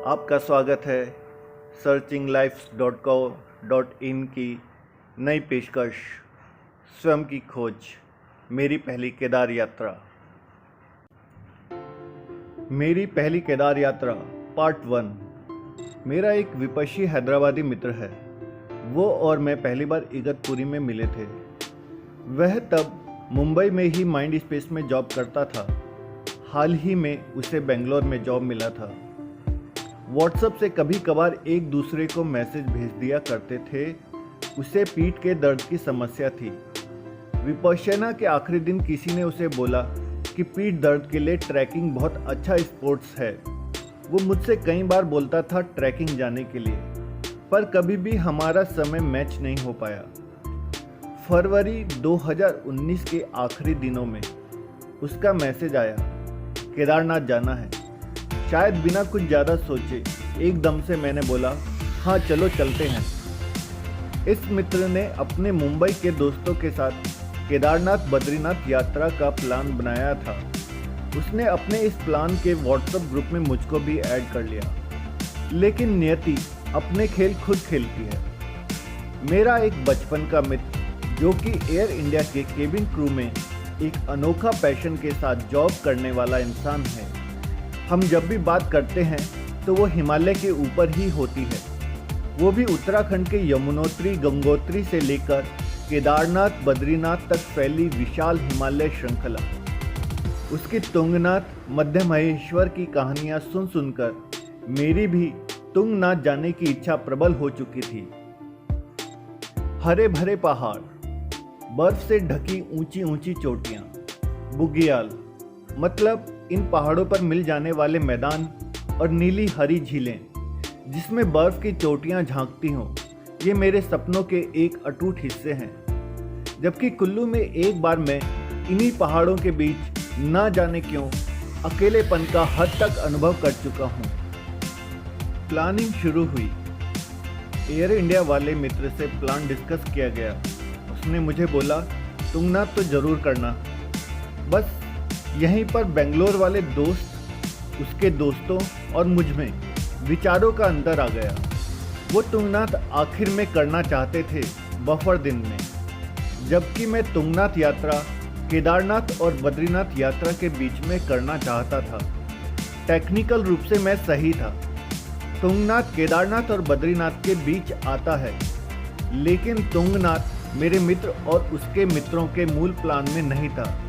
आपका स्वागत है searchinglives.co.in की नई पेशकश स्वयं की खोज मेरी पहली केदार यात्रा। मेरी पहली केदार यात्रा पार्ट 1। मेरा एक विपक्षी हैदराबादी मित्र है। वो और मैं पहली बार इगतपुरी में मिले थे। वह तब मुंबई में ही माइंड स्पेस में जॉब करता था। हाल ही में उसे बेंगलोर में जॉब मिला था। व्हाट्सएप से कभी कभार एक दूसरे को मैसेज भेज दिया करते थे। उसे पीठ के दर्द की समस्या थी। विपश्यना के आखिरी दिन किसी ने उसे बोला कि पीठ दर्द के लिए ट्रैकिंग बहुत अच्छा स्पोर्ट्स है। वो मुझसे कई बार बोलता था ट्रैकिंग जाने के लिए, पर कभी भी हमारा समय मैच नहीं हो पाया। फरवरी 2019 के आखिरी दिनों में उसका मैसेज आया, केदारनाथ जाना है। शायद बिना कुछ ज़्यादा सोचे एकदम से मैंने बोला, हाँ चलो चलते हैं। इस मित्र ने अपने मुंबई के दोस्तों के साथ केदारनाथ बद्रीनाथ यात्रा का प्लान बनाया था। उसने अपने इस प्लान के व्हाट्सएप ग्रुप में मुझको भी ऐड कर लिया। लेकिन नियति अपने खेल खुद खेलती है। मेरा एक बचपन का मित्र जो कि एयर इंडिया के केबिन क्रू में एक अनोखा पैशन के साथ जॉब करने वाला इंसान है। हम जब भी बात करते हैं तो वो हिमालय के ऊपर ही होती है, वो भी उत्तराखंड के यमुनोत्री गंगोत्री से लेकर केदारनाथ बद्रीनाथ तक फैली विशाल हिमालय श्रृंखला। उसकी तुंगनाथ मध्य महेश्वर की कहानियां सुन सुनकर मेरी भी तुंगनाथ जाने की इच्छा प्रबल हो चुकी थी। हरे भरे पहाड़, बर्फ से ढकी ऊंची ऊंची चोटियां, बुग्याल मतलब इन पहाड़ों पर मिल जाने वाले मैदान और नीली हरी झीलें जिसमें बर्फ की चोटियां झांकती हों, ये मेरे सपनों के एक अटूट हिस्से हैं। जबकि कुल्लू में एक बार मैं इन्हीं पहाड़ों के बीच ना जाने क्यों अकेलेपन का हद तक अनुभव कर चुका हूँ। प्लानिंग शुरू हुई। एयर इंडिया वाले मित्र से प्लान डिस्कस किया गया। उसने मुझे बोला, तुंगनाथ तो जरूर करना। बस यहीं पर बेंगलोर वाले दोस्त, उसके दोस्तों और मुझ में विचारों का अंतर आ गया। वो तुंगनाथ आखिर में करना चाहते थे बफर दिन में, जबकि मैं तुंगनाथ यात्रा केदारनाथ और बद्रीनाथ यात्रा के बीच में करना चाहता था। टेक्निकल रूप से मैं सही था। तुंगनाथ केदारनाथ और बद्रीनाथ के बीच आता है, लेकिन तुंगनाथ मेरे मित्र और उसके मित्रों के मूल प्लान में नहीं था।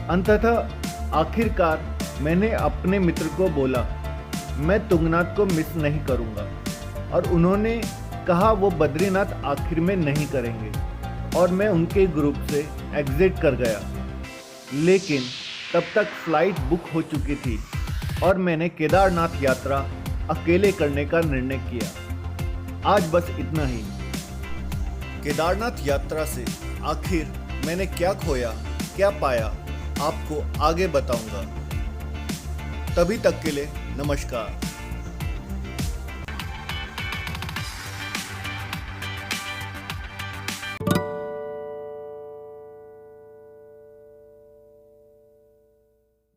अंततः आखिरकार मैंने अपने मित्र को बोला, मैं तुंगनाथ को मिस नहीं करूंगा, और उन्होंने कहा वो बद्रीनाथ आखिर में नहीं करेंगे, और मैं उनके ग्रुप से एग्जिट कर गया। लेकिन तब तक फ्लाइट बुक हो चुकी थी और मैंने केदारनाथ यात्रा अकेले करने का निर्णय किया। आज बस इतना ही। केदारनाथ यात्रा से आखिर मैंने क्या खोया, क्या पाया, आपको आगे बताऊंगा। तभी तक के लिए नमस्कार।